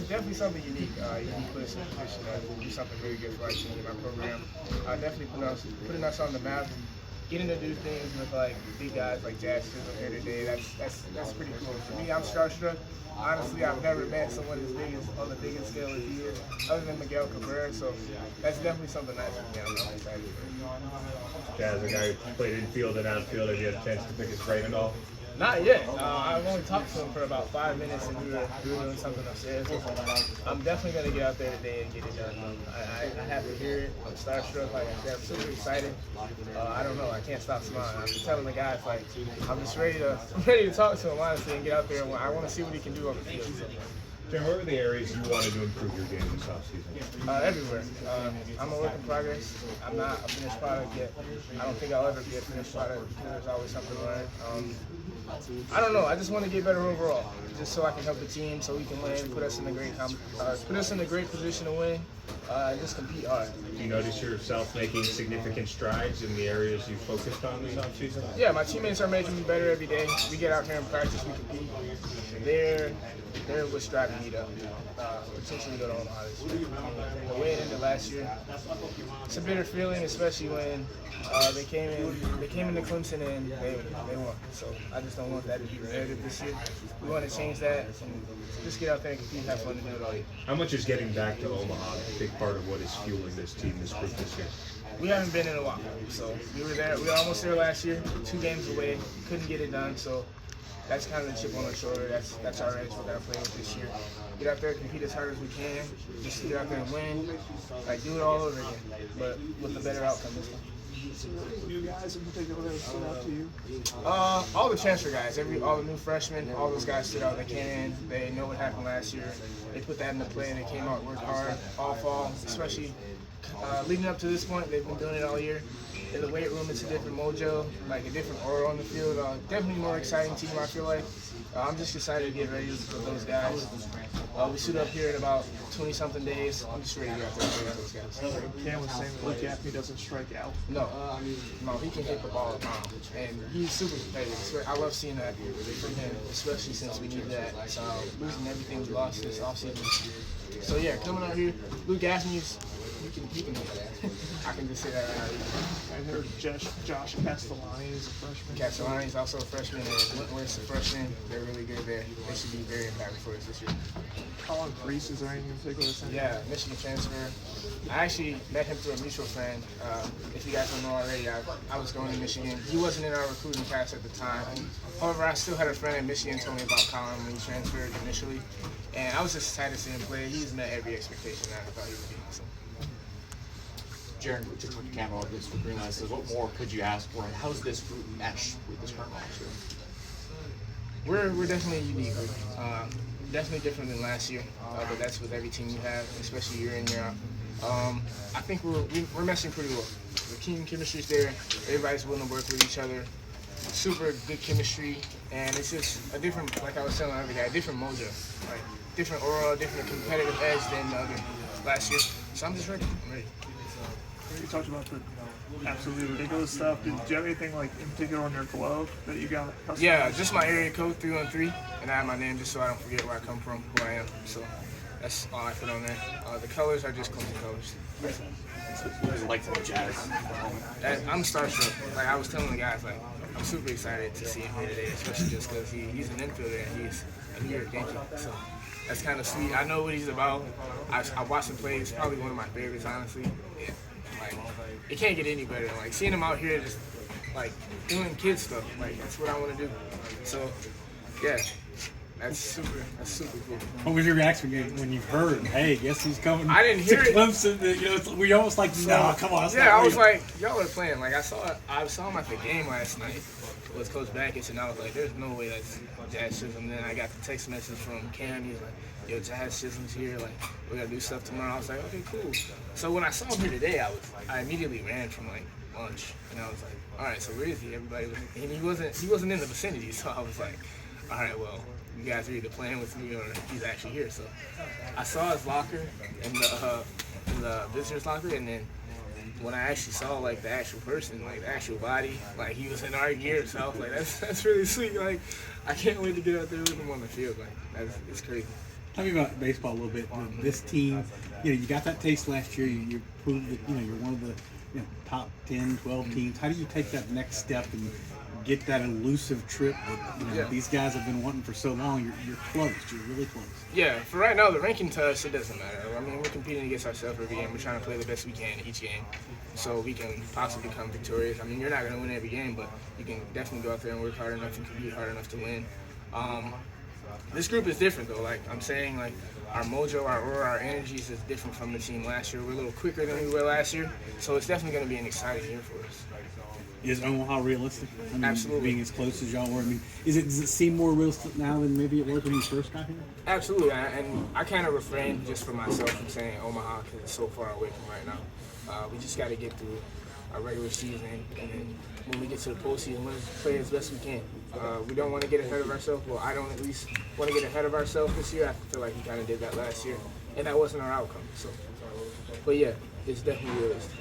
definitely something unique. Unique position to do something really good for our team and our program. Definitely putting us on the map. Getting to do things with like big guys like Jazz Chisholm here today, that's pretty cool. For me, I'm starstruck. Honestly, I've never met someone as big as on the biggest scale as he is, other than Miguel Cabrera. So that's definitely something nice for me. I'm excited for. Jazz, a guy who played infield and outfield. Have you had a chance to pick his brain at all? Not yet. I've only talked to him for about 5 minutes, and we were doing something upstairs. So I'm definitely going to get out there today and get it done. I have to hear it. I'm starstruck. Like I said, I'm super excited. I don't know. I can't stop smiling. I'm just telling the guys, like, I'm just ready to talk to him, honestly, and get out there. And I want to see what he can do on the field. So. Jim, what were the areas you wanted to improve your game this offseason? Everywhere. I'm a work in progress. I'm not a finished product yet. I don't think I'll ever be a finished product because there's always something to learn. I don't know. I just want to get better overall, just so I can help the team, so we can win, put us in a great position to win, and just compete hard. Do you notice yourself making significant strides in the areas you focused on this offseason? Yeah, my teammates are making me better every day. We get out here and practice, we compete. They're what's driving me to potentially go to Omaha this year. The way it ended last year, it's a bitter feeling, especially when they came into Clemson and they won. So I just don't want that to be the narrative this year. We want to change that and just get out there and compete, have fun, and do it all year. How much is getting back to Omaha a big part of what is fueling this team, this group this year? We haven't been in a while, so we were almost there last year, 2 games away, couldn't get it done, so that's kind of the chip on our shoulder. That's our edge we're gonna play with this year. Get out there, compete as hard as we can, just to get out there and win, like do it all over again, but with a better outcome this time. New guys in particular that stood out to you? All the transfer guys, all the new freshmen, all those guys stood out. They came in, they know what happened last year. They put that into play and they came out, worked hard all fall, especially leading up to this point. They've been doing it all year. In the weight room, it's a different mojo, like a different aura on the field. Definitely more exciting team, I feel like. I'm just excited to get ready for those guys. We suit up here in about 20-something days. I'm just ready to get out there and play with those guys. Cam was saying Luke Gaffney doesn't strike out. No, he can hit the ball around, and he's super competitive. I love seeing that from him, especially since we need that. Losing everything we lost this offseason. So yeah, coming out here, Luke Gaffney's. He can hit that. I can just say that right now. I heard Josh Castellani is a freshman. Castellani is also a freshman, and Wentworth's a freshman. They're really good there. They should be very impactful for us this year. Colin Priest, is there anything in particular? Yeah, Michigan transfer. I actually met him through a mutual friend. If you guys don't know already, I was going to Michigan. He wasn't in our recruiting class at the time. However, I still had a friend in Michigan told me about Colin when he transferred initially, and I was just excited to see him play. He's met every expectation that I thought he would be. So. Jarren, just with the camera on this with Green Line says, what more could you ask for? And how's this group mesh with this current roster? We're definitely a unique group. Definitely different than last year, but that's with every team you have, especially year in, year out. I think we're meshing pretty well. The team chemistry's there. Everybody's willing to work with each other. Super good chemistry, and it's just a different, like I was telling every guy, a different mojo, like different aura, different competitive edge than the other last year. So I'm just ready. I'm ready. You talked about the absolutely ridiculous stuff. Did you have anything like in particular on your glove that you got? Yeah, just my area code 313, and I have my name just so I don't forget where I come from, who I am. So that's all I put on there. The colors are just Clemson colors. What is it like to know Jazz? I'm starstruck. Like I was telling the guys, like I'm super excited to see him here today, especially just because he's an infielder and he's a New York Yankee. So that's kind of sweet. I know what he's about. I watched him play. He's probably one of my favorites, honestly. Yeah. Like, it can't get any better. Like, seeing him out here just, like, doing kid stuff, like, that's what I want to do. So, yeah, that's super cool. What was your reaction when you heard, hey, guess who's coming I didn't hear to it. Clemson? You know, we almost like, no, come on. That's yeah, not I real. was like, y'all are playing. Like, I saw him at the game last night with Coach Backich, and I was like, there's no way that's Jazz Chisholm. Then I got the text message from Cam. He was like, yo, Jazz Chisholm's here. Like, we got to do stuff tomorrow. I was like, okay, cool. So when I saw him here today, I immediately ran from, like, lunch. And I was like, all right, so where is he? Everybody was, and he wasn't in the vicinity. So I was like, all right, well, you guys are either playing with me or he's actually here. So I saw his locker in the visitor's locker, and then when I actually saw like the actual person, like the actual body, like he was in our gear, so I was like, that's really sweet. Like I can't wait to get out there with him on the field. Like it's crazy. Tell me about baseball a little bit. This team, you got that taste last year. You proved that you're one of the top 10, 12 teams. How do you take that next step and get that elusive trip that these guys have been wanting for so long? You're close. You're really close. Yeah, for right now, the ranking to us, it doesn't matter. I mean, we're competing against ourselves every game. We're trying to play the best we can each game so we can possibly become victorious. I mean, you're not going to win every game, but you can definitely go out there and work hard enough and compete hard enough to win. This group is different, though. Like I'm saying, like our mojo, our aura, our energies is different from the team last year. We're a little quicker than we were last year, so it's definitely going to be an exciting year for us. Is Omaha realistic? I mean, Absolutely. Being as close as y'all were. I mean, does it seem more realistic now than maybe it was when you first got here? Absolutely, and I kind of refrain just for myself from saying Omaha because it's so far away from right now. We just got to get through our regular season, and then when we get to the postseason, let's play as best we can. We don't want to get ahead of ourselves. Well, I don't at least want to get ahead of ourselves this year. I feel like we kind of did that last year, and that wasn't our outcome. So, but yeah, it's definitely realistic.